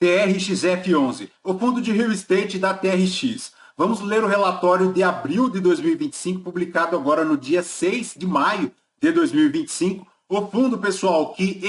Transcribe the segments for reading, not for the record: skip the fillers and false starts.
TRXF11, o fundo de real estate da TRX. Vamos ler o relatório de abril de 2025, publicado agora no dia 6 de maio de 2025. O fundo, pessoal, que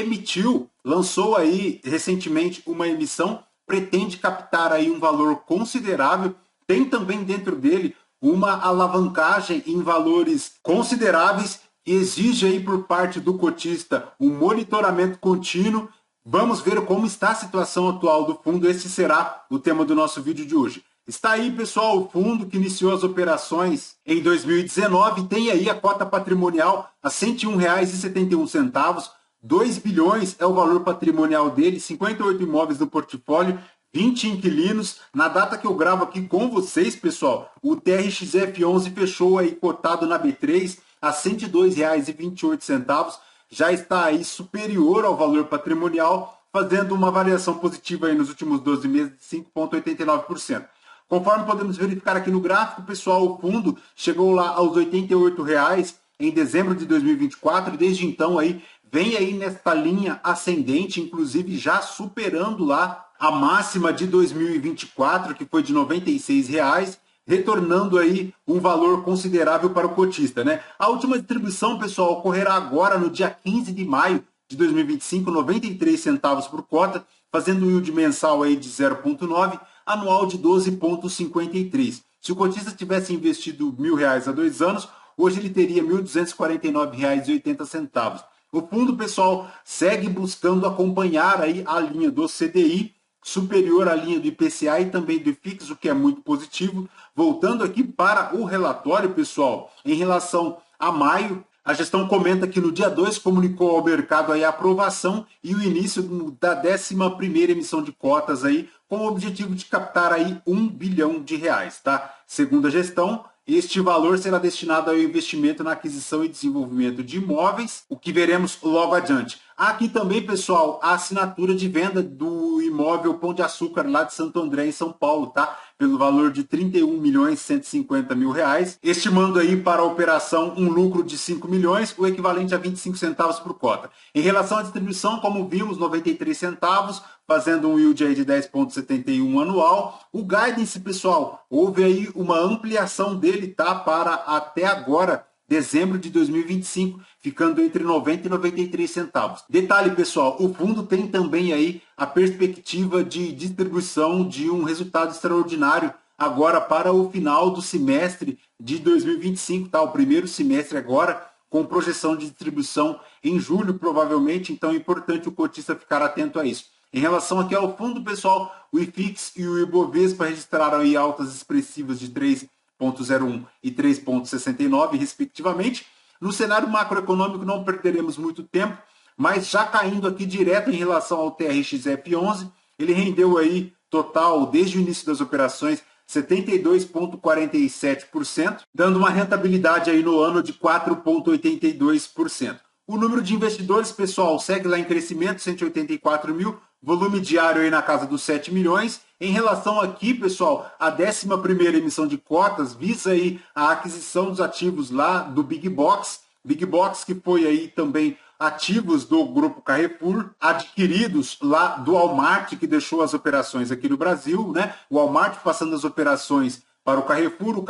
lançou aí recentemente uma emissão, pretende captar aí um valor considerável. Tem também dentro dele uma alavancagem em valores consideráveis que exige aí por parte do cotista um monitoramento contínuo. Vamos ver como está a situação atual do fundo. Esse será o tema do nosso vídeo de hoje. Está aí, pessoal, o fundo que iniciou as operações em 2019, tem aí a cota patrimonial a R$ 101,71, 2 bilhões é o valor patrimonial dele, 58 imóveis no portfólio, 20 inquilinos. Na data que eu gravo aqui com vocês, pessoal, o TRXF11 fechou aí cotado na B3 a R$ 102,28, já está aí superior ao valor patrimonial, fazendo uma variação positiva aí nos últimos 12 meses de 5,89%. Conforme podemos verificar aqui no gráfico, pessoal, o fundo chegou lá aos R$ 88,00 em dezembro de 2024, e desde então aí vem aí nesta linha ascendente, inclusive já superando lá a máxima de 2024, que foi de R$ 96,00, retornando aí um valor considerável para o cotista, né? A última distribuição, pessoal, ocorrerá agora no dia 15 de maio de 2025, 93 centavos por cota, fazendo um yield mensal aí de 0,9, anual de 12,53. Se o cotista tivesse investido R$ 1.000 há 2 anos, hoje ele teria R$ 1.249,80. O fundo, pessoal, segue buscando acompanhar aí a linha do CDI, superior à linha do IPCA e também do IFIX, o que é muito positivo. Voltando aqui para o relatório, pessoal, em relação a maio, a gestão comenta que no dia 2 comunicou ao mercado aí a aprovação e o início da 11ª emissão de cotas aí, com o objetivo de captar aí R$ 1 bilhão, tá? Segundo a gestão, este valor será destinado ao investimento na aquisição e desenvolvimento de imóveis, o que veremos logo adiante. Há aqui também, pessoal, a assinatura de venda do imóvel Pão de Açúcar lá de Santo André, em São Paulo, tá? Pelo valor de R$ 31.150.000, estimando aí para a operação um lucro de 5 milhões, o equivalente a 25 centavos por cota. Em relação à distribuição, como vimos, 93 centavos, fazendo um yield aí de 10,71 anual. O guidance, pessoal, houve aí uma ampliação dele, tá? Para até agora, dezembro de 2025, ficando entre 90 e 93 centavos. Detalhe, pessoal, o fundo tem também aí a perspectiva de distribuição de um resultado extraordinário agora para o final do semestre de 2025, tá? O primeiro semestre agora, com projeção de distribuição em julho, provavelmente, então é importante o cotista ficar atento a isso. Em relação aqui ao fundo, pessoal, o IFIX e o Ibovespa registraram aí altas expressivas de 3,01 e 3,69, respectivamente. No cenário macroeconômico não perderemos muito tempo, mas já caindo aqui direto em relação ao TRXF11, ele rendeu aí total, desde o início das operações, 72,47%, dando uma rentabilidade aí no ano de 4,82%. O número de investidores, pessoal, segue lá em crescimento, 184 mil, volume diário aí na casa dos 7 milhões. Em relação aqui, pessoal, a 11ª emissão de cotas visa aí a aquisição dos ativos lá do Big Box. Big Box que foi aí também ativos do Grupo Carrefour, adquiridos lá do Walmart, que deixou as operações aqui no Brasil, né? O Walmart passando as operações para o Carrefour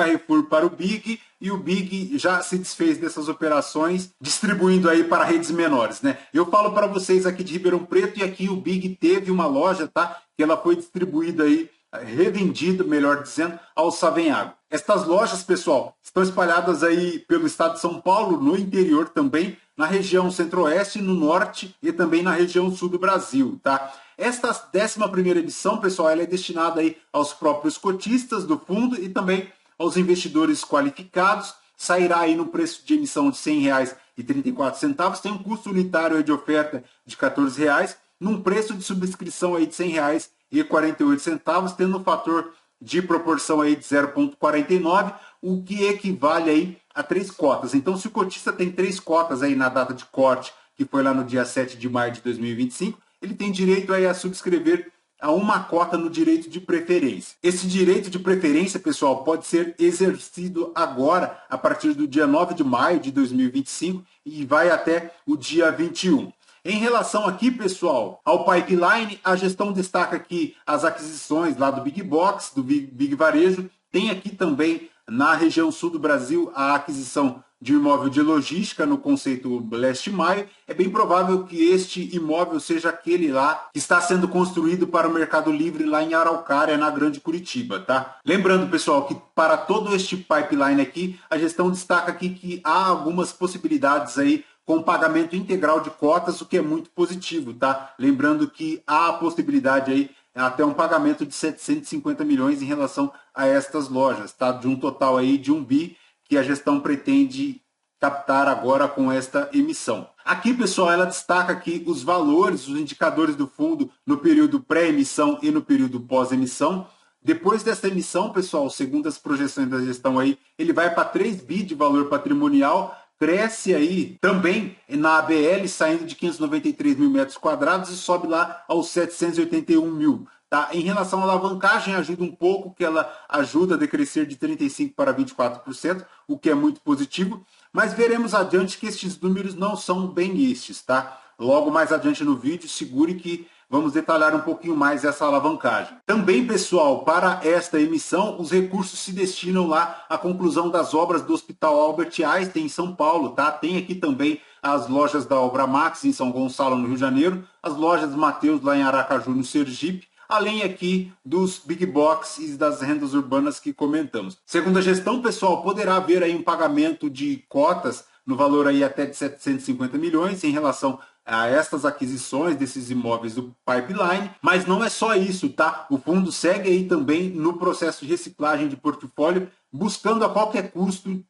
para o Big, e o Big já se desfez dessas operações, distribuindo aí para redes menores, né? Eu falo para vocês aqui de Ribeirão Preto, e aqui o Big teve uma loja, tá? Que ela foi distribuída aí, revendida, melhor dizendo, ao Savenhago. Estas lojas, pessoal, estão espalhadas aí pelo estado de São Paulo, no interior também, na região centro-oeste, no norte e também na região sul do Brasil, tá? Esta 11ª edição, pessoal, ela é destinada aí aos próprios cotistas do fundo e também aos investidores qualificados. Sairá aí no preço de emissão de R$ 100,34, tem um custo unitário aí de oferta de R$ 14,00, num preço de subscrição aí de R$ 100,48, tendo um fator de proporção aí de 0,49, o que equivale aí a 3 cotas. Então, se o cotista tem 3 cotas aí na data de corte, que foi lá no dia 7 de maio de 2025, ele tem direito aí a subscrever a uma cota no direito de preferência. Esse direito de preferência, pessoal, pode ser exercido agora, a partir do dia 9 de maio de 2025, e vai até o dia 21. Em relação aqui, pessoal, ao pipeline, a gestão destaca aqui as aquisições lá do Big Box, do Big Varejo. Tem aqui também, na região sul do Brasil, a aquisição de um imóvel de logística no conceito Leste Maio. É bem provável que este imóvel seja aquele lá que está sendo construído para o Mercado Livre lá em Araucária, na Grande Curitiba, tá? Lembrando, pessoal, que para todo este pipeline aqui, a gestão destaca aqui que há algumas possibilidades aí com pagamento integral de cotas, o que é muito positivo, tá? Lembrando que há a possibilidade aí até um pagamento de 750 milhões em relação a estas lojas, tá? De um total aí de 1 bi que a gestão pretende captar agora com esta emissão. Aqui, pessoal, ela destaca aqui os valores, os indicadores do fundo no período pré-emissão e no período pós-emissão. Depois dessa emissão, pessoal, segundo as projeções da gestão aí, ele vai para 3 bi de valor patrimonial, cresce aí também na ABL, saindo de 593 mil metros quadrados e sobe lá aos 781 mil. Tá? Em relação à alavancagem, ajuda um pouco, que ela ajuda a decrescer de 35% para 24%, o que é muito positivo, mas veremos adiante que estes números não são bem estes, tá? Logo mais adiante no vídeo, segure que vamos detalhar um pouquinho mais essa alavancagem. Também, pessoal, para esta emissão, os recursos se destinam lá à conclusão das obras do Hospital Albert Einstein em São Paulo, tá? Tem aqui também as lojas da Obra Max em São Gonçalo, no Rio de Janeiro, as lojas Mateus lá em Aracaju, no Sergipe, além aqui dos Big Box e das rendas urbanas que comentamos. Segundo a gestão, pessoal, poderá haver aí um pagamento de cotas no valor aí até de 750 milhões em relação a estas aquisições desses imóveis do pipeline, mas não é só isso, tá? O fundo segue aí também no processo de reciclagem de portfólio, buscando a qualquer custo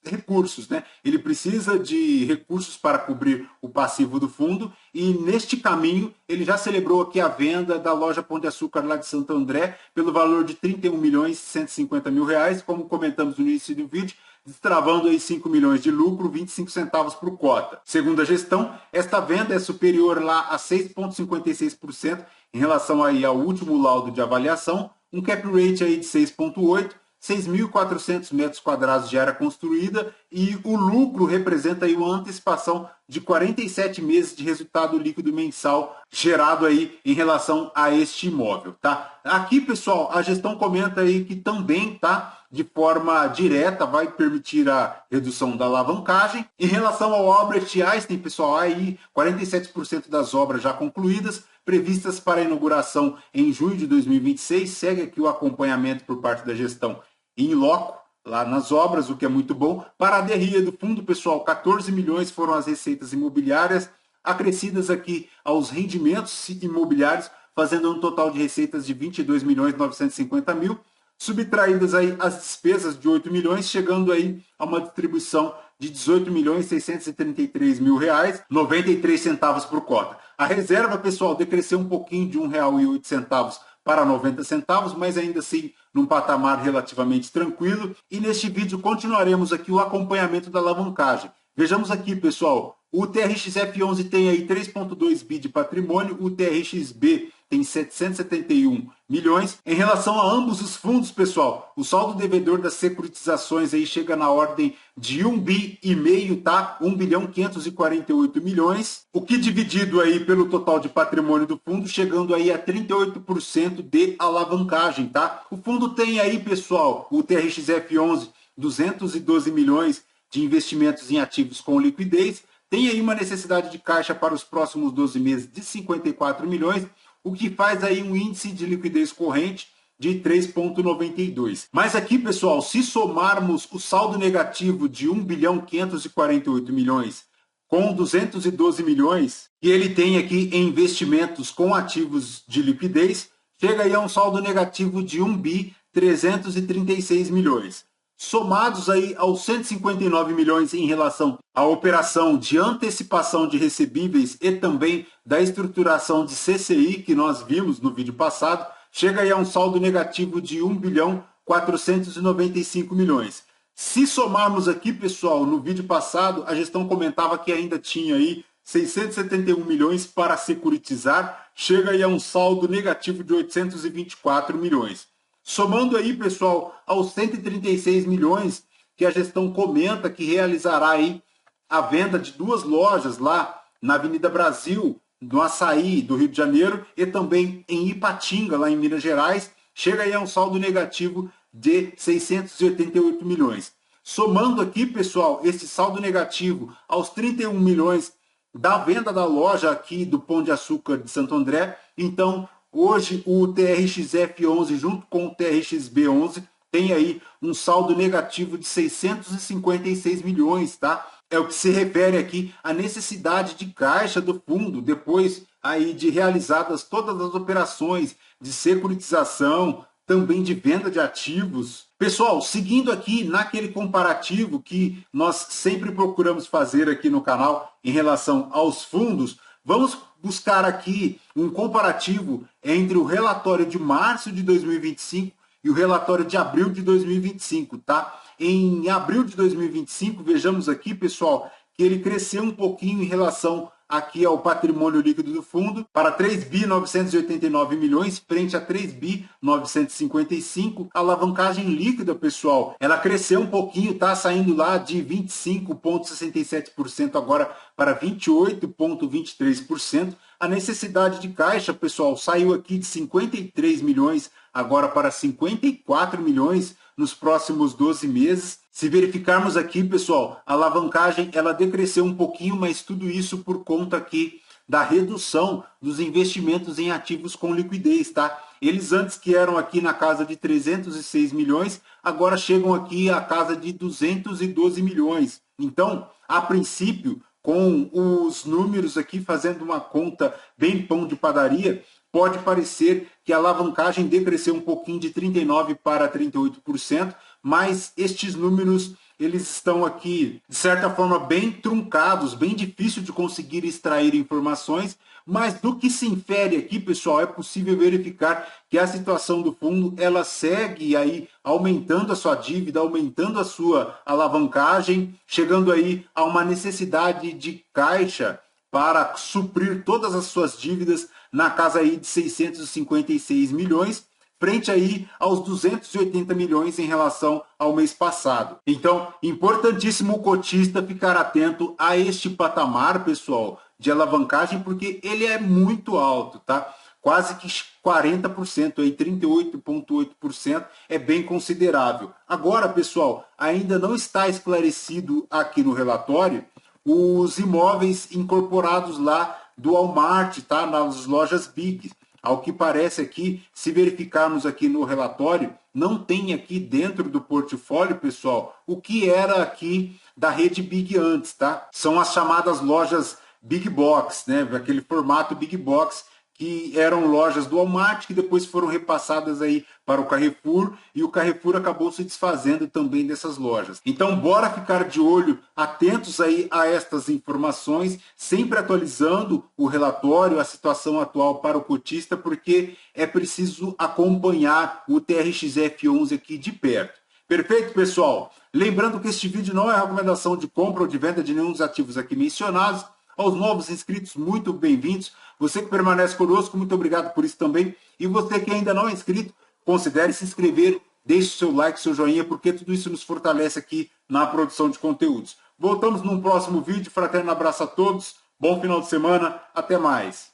recursos, né? Ele precisa de recursos para cobrir o passivo do fundo e neste caminho ele já celebrou aqui a venda da loja Pão de Açúcar lá de Santo André pelo valor de 31 milhões e 150 mil reais, como comentamos no início do vídeo, destravando aí 5 milhões de lucro, 25 centavos por cota. Segundo a gestão, esta venda é superior lá a 6,56% em relação aí ao último laudo de avaliação, um cap rate aí de 6,8%, 6.400 metros quadrados de área construída e o lucro representa aí uma antecipação de 47 meses de resultado líquido mensal gerado aí em relação a este imóvel, tá? Aqui, pessoal, a gestão comenta aí que também, tá, de forma direta vai permitir a redução da alavancagem. Em relação ao Albert Einstein, pessoal, aí 47% das obras já concluídas, previstas para a inauguração em junho de 2026, segue aqui o acompanhamento por parte da gestão em loco, lá nas obras, o que é muito bom. Para a DRE do fundo, pessoal, 14 milhões foram as receitas imobiliárias, acrescidas aqui aos rendimentos imobiliários, fazendo um total de receitas de 22 milhões 950 mil, subtraídas aí as despesas de 8 milhões, chegando aí a uma distribuição de 18 milhões 633 mil reais, 93 centavos por cota. A reserva, pessoal, decresceu um pouquinho de R$1,08 para 90 centavos, mas ainda assim num patamar relativamente tranquilo. E neste vídeo continuaremos aqui o acompanhamento da alavancagem. Vejamos aqui, pessoal, o TRXF11 tem aí 3,2 bi de patrimônio, o TRXB tem 771 milhões. Em relação a ambos os fundos, pessoal, o saldo devedor das securitizações aí chega na ordem de 1 bi e meio, tá? 1 bilhão 548 milhões, o que dividido aí pelo total de patrimônio do fundo, chegando aí a 38% de alavancagem, tá? O fundo tem aí, pessoal, o TRXF11, 212 milhões de investimentos em ativos com liquidez, tem aí uma necessidade de caixa para os próximos 12 meses de 54 milhões, o que faz aí um índice de liquidez corrente de 3,92. Mas aqui, pessoal, se somarmos o saldo negativo de 1 bilhão 548 milhões com 212 milhões que ele tem aqui em investimentos com ativos de liquidez, chega aí a um saldo negativo de 1 bi 336 milhões. Somados aí aos 159 milhões em relação à operação de antecipação de recebíveis e também da estruturação de CCI que nós vimos no vídeo passado, chega aí a um saldo negativo de 1 bilhão 495 milhões. Se somarmos aqui, pessoal, no vídeo passado, a gestão comentava que ainda tinha aí 671 milhões para securitizar, chega aí a um saldo negativo de 824 milhões. Somando aí, pessoal, aos 136 milhões que a gestão comenta que realizará aí a venda de 2 lojas lá na Avenida Brasil, no Açaí, do Rio de Janeiro, e também em Ipatinga, lá em Minas Gerais, chega aí a um saldo negativo de 688 milhões. Somando aqui, pessoal, esse saldo negativo aos 31 milhões da venda da loja aqui do Pão de Açúcar de Santo André, então hoje o TRX-F11 junto com o TRX-B11 tem aí um saldo negativo de 656 milhões, tá? É o que se refere aqui à necessidade de caixa do fundo, depois aí de realizadas todas as operações de securitização, também de venda de ativos. Pessoal, seguindo aqui naquele comparativo que nós sempre procuramos fazer aqui no canal em relação aos fundos, vamos buscar aqui um comparativo entre o relatório de março de 2025 e o relatório de abril de 2025, tá? Em abril de 2025, vejamos aqui, pessoal, que ele cresceu um pouquinho em relação aqui ao patrimônio líquido do fundo para 3.989 milhões frente a 3.955. A alavancagem líquida, pessoal, ela cresceu um pouquinho, tá saindo lá de 25,67% agora para 28,23%. A necessidade de caixa, pessoal, saiu aqui de 53 milhões agora para 54 milhões nos próximos 12 meses. Se verificarmos aqui, pessoal, a alavancagem ela decresceu um pouquinho, mas tudo isso por conta aqui da redução dos investimentos em ativos com liquidez, tá? Eles antes que eram aqui na casa de 306 milhões, agora chegam aqui à casa de 212 milhões. Então, a princípio, com os números aqui fazendo uma conta bem pão de padaria, pode parecer que a alavancagem decresceu um pouquinho de 39% para 38%, mas estes números eles estão aqui, de certa forma, bem truncados, bem difícil de conseguir extrair informações, mas do que se infere aqui, pessoal, é possível verificar que a situação do fundo ela segue aí aumentando a sua dívida, aumentando a sua alavancagem, chegando aí a uma necessidade de caixa para suprir todas as suas dívidas na casa aí de 656 milhões, frente aí aos 280 milhões em relação ao mês passado. Então, importantíssimo o cotista ficar atento a este patamar, pessoal, de alavancagem, porque ele é muito alto, tá? Quase que 40%, aí 38,8% é bem considerável. Agora, pessoal, ainda não está esclarecido aqui no relatório os imóveis incorporados lá do Walmart, tá? Nas lojas Big. Ao que parece aqui, se verificarmos aqui no relatório, não tem aqui dentro do portfólio, pessoal, o que era aqui da rede Big antes, tá? São as chamadas lojas Big Box, né? Aquele formato Big Box que eram lojas do Walmart, que depois foram repassadas aí para o Carrefour, e o Carrefour acabou se desfazendo também dessas lojas. Então, bora ficar de olho, atentos aí a estas informações, sempre atualizando o relatório, a situação atual para o cotista, porque é preciso acompanhar o TRX-F11 aqui de perto. Perfeito, pessoal? Lembrando que este vídeo não é recomendação de compra ou de venda de nenhum dos ativos aqui mencionados. Aos novos inscritos, muito bem-vindos. Você que permanece conosco, muito obrigado por isso também. E você que ainda não é inscrito, considere se inscrever, deixe o seu like, seu joinha, porque tudo isso nos fortalece aqui na produção de conteúdos. Voltamos num próximo vídeo. Fraterno abraço a todos. Bom final de semana. Até mais.